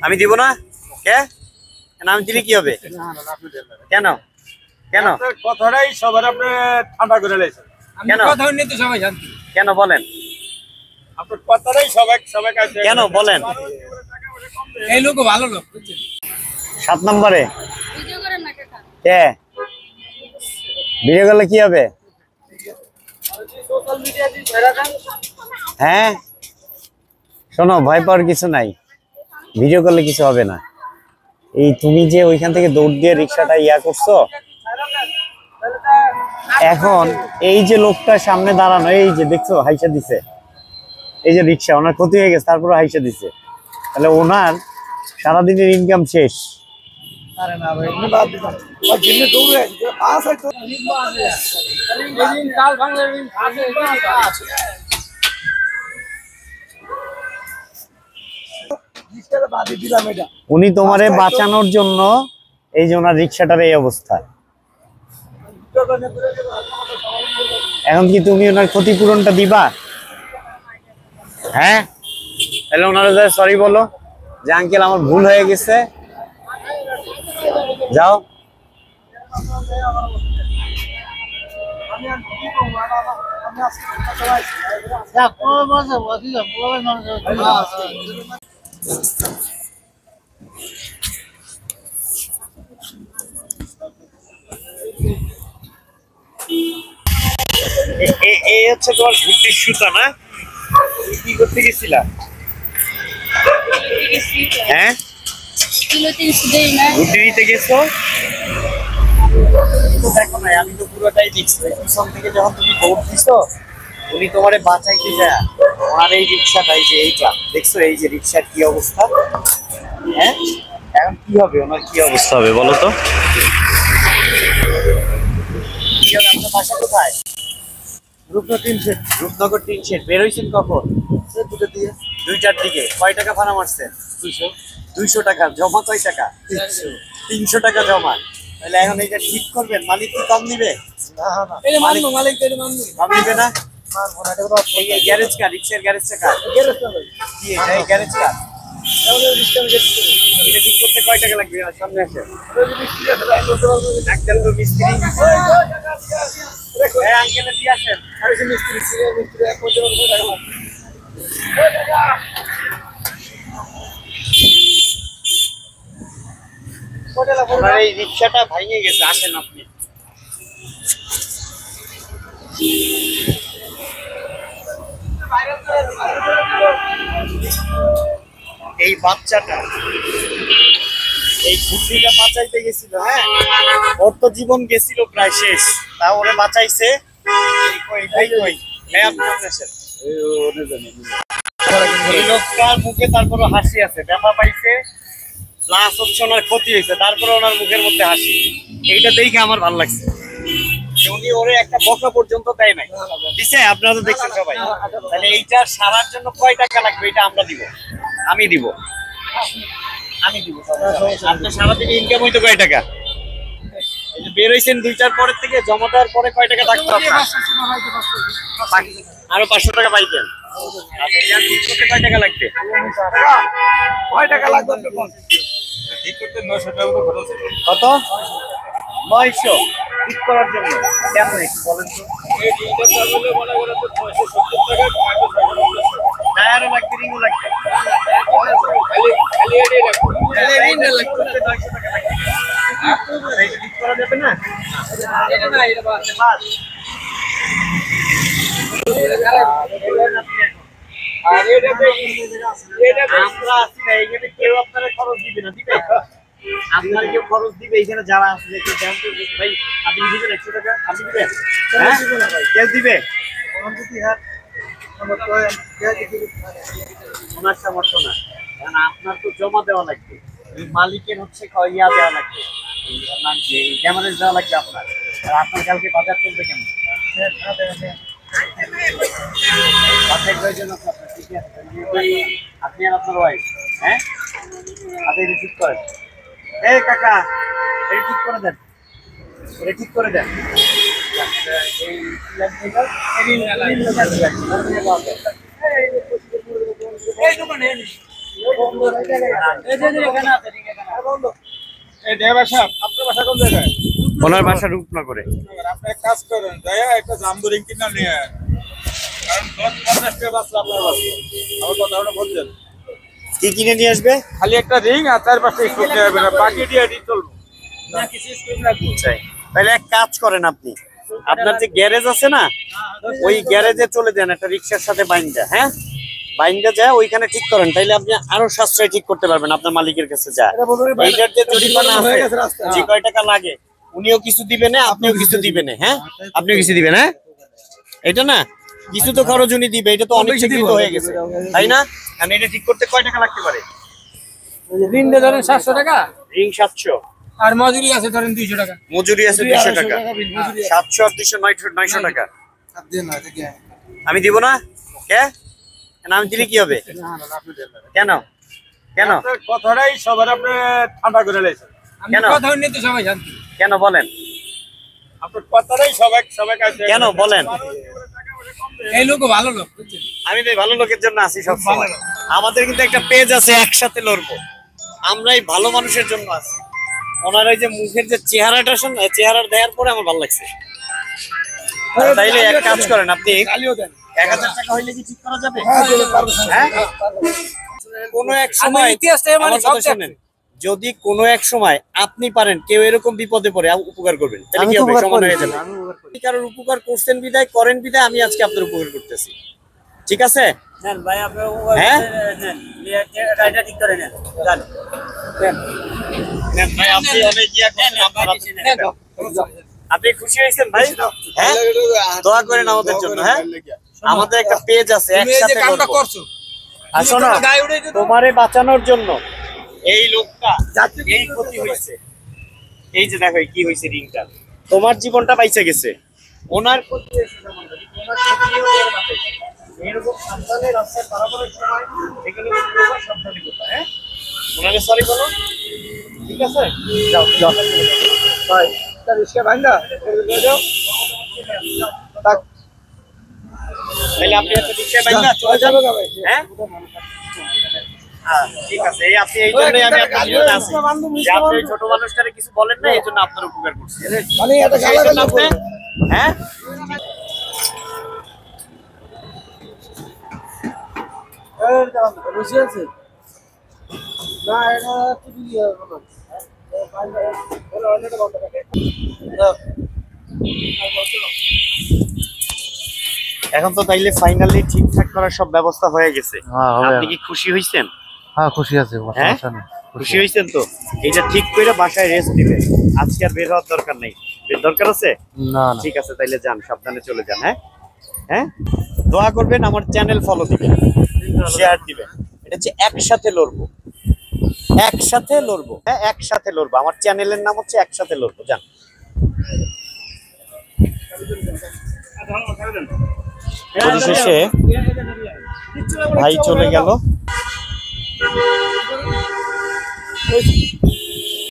আমি দিব না কে নাম দিলে কি হবে কেন কেন কথাটাই সবার আপনি ঠান্ডা করে লেছেন কেন কথা হইনি তো সবাই শান্তি কেন বলেন আপনার কথাটাই সবাই কাছে কেন বলেন এই লোক ভালো লোক বুঝছেন 7 নম্বরে কে ভিডিও করলে কি হবে হ্যাঁ শোনো ভয় পাওয়ার কিছু নাই ভিডিও করলে কিছু হবে না এই তুমি যে ওইখান থেকে দৌড় দিয়ে রিক্সাটা করছো এখন এই যে লোকটা সামনে দাঁড়ানো এই যে দেখছো হাইসা দিছে এই যে রিক্সা ওনার ক্ষতি হয়ে গেছে তারপরে হাইসা দিছে তাহলে ওনার সারাদিনের ইনকাম শেষ উনি তোমারে বাঁচানোর জন্য এই যে ওনার রিক্সাটার এই অবস্থা এখন কি তুমি ওনার ক্ষতিপূরণটা দিবা হ্যাঁ তাহলে ওনারা সরি বলো যে আঙ্কেল আমার ভুল হয়ে গেছে যাও এই হচ্ছে তোমার ঘুরতির সুতা না কি করতে গেছিলা হ্যাঁ ঘুরতে দিতে গেছো দেখো না আমি তো পুরোটাই দেখছি পিছন থেকে যখন তুমি দৌড় দিছো উনি তোমারে বাঁচাইতে যায় আর এই রিক্সাটাই যে এইটা দেখছো এই যে রিক্সার কি অবস্থা হ্যাঁ এখন কি হবে ওনার কি অবস্থা হবে বলো তো আপনার বাসা কোথায় রূপনগর 3 সেট বের হয়েছেন কখন 2টার দিকে কয় টাকা ভাড়া মারছেন 200 টাকা জমা কয় টাকা 300 টাকা জমা তাহলে এখন এটা ঠিক করবেন মালিক কি কম নিবে কম নিবে না গ্যারেজ কার রিক্সার গ্যারেজটা কার গ্যারেজ কার এটা ঠিক করতে কয় টাকা লাগবে সামনে আসে একদম তো মিস্ত্রি আঙ্কেলে দিয়ে আসেন মিস্ত্রি এই রিক্সাটা ভেঙে গেছে আসেন আপনি এই বাচ্চাটা এই বুদ্ধিটা বাঁচাইতে গেছিল হ্যাঁ ওর তো জীবন গেছিল প্রায় শেষ তা ওরে বাঁচাইছে এই লোকটার মুখে তারপরে হাসি আছে ব্যথা পাইছে প্লাস হচ্ছে ওনার ক্ষতি হয়েছে তারপরে ওনার মুখের মধ্যে হাসি এইটা দেখে আমার ভালো লাগছে উনি ওরে একটা বকা পর্যন্ত দেয় নাই দিছে আপনারা তো দেখছেন সবাই তাহলে এইটা সারার জন্য কয় টাকা লাগবে এটা আমরা দিব আমি দিব আপনার সারাদিন ইনকাম হইতো কয় টাকা এই যে বের হইছেন 2টার পরের থেকে জমা দেওয়ার পরে কয় টাকা থাকতো আপনার আরো 500 টাকা পাইতেন কয় টাকা লাগবে কয় টাকা লাগবে ঠিক করতে 900 টাকা তো খরচ কত 900 ঠিক করার জন্য কেমন একটু বলেন তো এই দুইটা চাবলে মনে করে তো 670 টাকা টায়ারও লাগবে রিংও লাগবে খালি এটাই লাগবে খালি রিংটা লাগবে 900 টাকা লাগবে এই ঠিক করা যাবে না এটা না এটা বাস আর এটাতে আমরা আছি না এখানে কেউ আপনারা খরচ দিবে না দিবে আপনারা কেউ খরচ দিবে এখানে যারা আছে কেউ জানতো ভাই আপনি দিবেন 100 টাকা আপনি দিবেন কেউ দিবে ওনার সামর্থ্য না কারণ আপনার তো জমা দেওয়া লাগবে মালিকের হচ্ছে ইয়া দেওয়া লাগবে ক্যামেরা দেওয়া লাগবে আপনার আর আপনার কালকে বাজার চলবে কেমন আপনি আর আপনার ওয়াইফ হ্যাঁ আপনি এটা ঠিক করেন এই কাকা এটা ঠিক করে দেন এটা ঠিক করে দেন এই দোকানে এই ড্রাইভার সাহেব, আপনার বাসা কোন জায়গায়? ওনার বাসা রূপনগরে। আপনি এক কাজ করেন, দয়া একটা জাম্বুরিং কিনা নিয়ে আয়। কারণ 50 টাকা বাঁচলে আপনার বাঁচবে। আমার কথাটা বলছেন। কি কিনে নিয়ে আসবে? খালি একটা রিং আর 4-5টা স্ক্রু নিয়ে আসবেন, আর বাকি দিয়ে চলবে না, কিছু স্ক্রু রাখবো। তাহলে এক কাজ করেন, আপনি আপনার যে গ্যারেজ আছে না, ওই গ্যারেজে চলে যান একটা রিক্সার সাথে বাইন্দা, হ্যাঁ বাইন্দা যায় ওইখানে ঠিক করেন, তাইলে আপনি আরো সাশ্রয় ঠিক করতে পারবেন আপনার মালিকের কাছে যা। এইটার যে জরিমানা আছে, যে কয় টাকা লাগে উনিও কিছু দিবেন না, আপনিও কিছু দিবেন না, হ্যাঁ আপনিও কিছু দিবেন, হ্যাঁ এটা না কিছু তো খরচ উনি দিবে, এটা তো অনেক স্বীকৃত হয়ে গেছে তাই না? আমি এটা ঠিক করতে কয় টাকা লাগতে পারে? ঋণ দিয়ে ধরেন 700 টাকা, রিং 700, আর মজুরি আছে ধরেন 200 টাকা। মজুরি আছে 200 টাকা, 700 আর 200 900 টাকা। আমি দিব না কে? না আমি দিলে কি হবে? কেন কেন আপনার কথাটাই সবার আপনি ঠান্ডা করে লাইছেন। কেন? কথা নিয়ে তো সবাই শান্তি। কেন বলেন, আপনার কথাটাই সবাই কাছে কেন বলেন? এই লোক ভালো লোক, বুঝছেন? আমি তো এই ভালো লোকের জন্য আছি সব সময়। আমাদের কিন্তু একটা পেজ আছে একসাথে লড়বো, আমরা এই ভালো মানুষের জন্য আছি। ওনার ওই যে মুখের যে চেহারাটা শুন, চেহারা দেখার পরে আমার ভালো লাগছে। তাইলে এক কাজ করেন, আপনি 1000 টাকা হইলে কি ঠিক করা যাবে? হ্যাঁ কোনো এক সময় আমার কথা শুনেন, যদি কোনো এক সময় আপনি পারেন কেউ এরকম বিপদে পড়ে উপকার করবেন, তাহলে কি হবে? সমান হয়ে যাবে। কারোর উপকার করছেন বিদায়, করেন বিদায় আমি আজকে আপনার উপকার করতেছি, ঠিক আছে? হ্যাঁ ভাই, আপনি অনেক ইয়া করছেন, আপনি খুশি হয়েছেন ভাই? হ্যাঁ দোয়া করেন আমাদের জন্য। হ্যাঁ আমাদের একটা পেজ আছে একসাথে লড়বো। আর শোনো, তোমারে বাঁচানোর জন্য এই লোকটা এই ক্ষতি হয়েছে, এই যে দেখো কি হয়েছে, রিংটা তোমার জীবনটা বাইচে গেছে, ওনার ক্ষতি হয়েছে যেমন, ওনার ক্ষতিও ওর বাঁচাইছে। এরকম সাবধানে রাস্তায় পারাপারের সময় এগুলো সাবধানে করতে, হ্যাঁ ওনাকে সরি বলো, ঠিক আছে? যাও যাও ভাই তার রিস্কা ভাঙা যাও। তাহলে আপনি একটা রিকশায় বাইন্দা চলে যাবেন, হ্যাঁ ঠিক আছে। এই আপনি এই জন্যই আমি আপনার জীবনে আছি, যে আপনি এই ছোট মানুষটারে কিছু বলেন না, এই জন্য আপনার উপকার করছি। মানে এটা সেই জন্য আপনি, হ্যাঁ বুঝে আছে না, এটা কি দিয়ে বলো অন্যটা বন্ধ থাকে। এখন তো তাইলে ফাইনালি ঠিকঠাক করার সব ব্যবস্থা হয়ে গেছে, আপনি কি খুশি হইছেন? হ্যাঁ খুশি আছে, হ্যাঁ খুশি হইছেন তো? এইটা ঠিক করে বাসায় রেস্ট দিবেন, আজকে আর বের হওয়ার দরকার নেই। বের দরকার আছে? না না ঠিক আছে, তাইলে যান, সাবধানে চলে যান। হ্যাঁ হ্যাঁ দোয়া করবেন, আমার চ্যানেল ফলো দিবেন, শেয়ার দিবেন। এটা হচ্ছে একসাথে লড়বো, একসাথে লড়বো, হ্যাঁ একসাথে লড়বো। আমার চ্যানেলের নাম হচ্ছে একসাথে লড়বো। যান। পরিশেষে ভাই চলে গেল।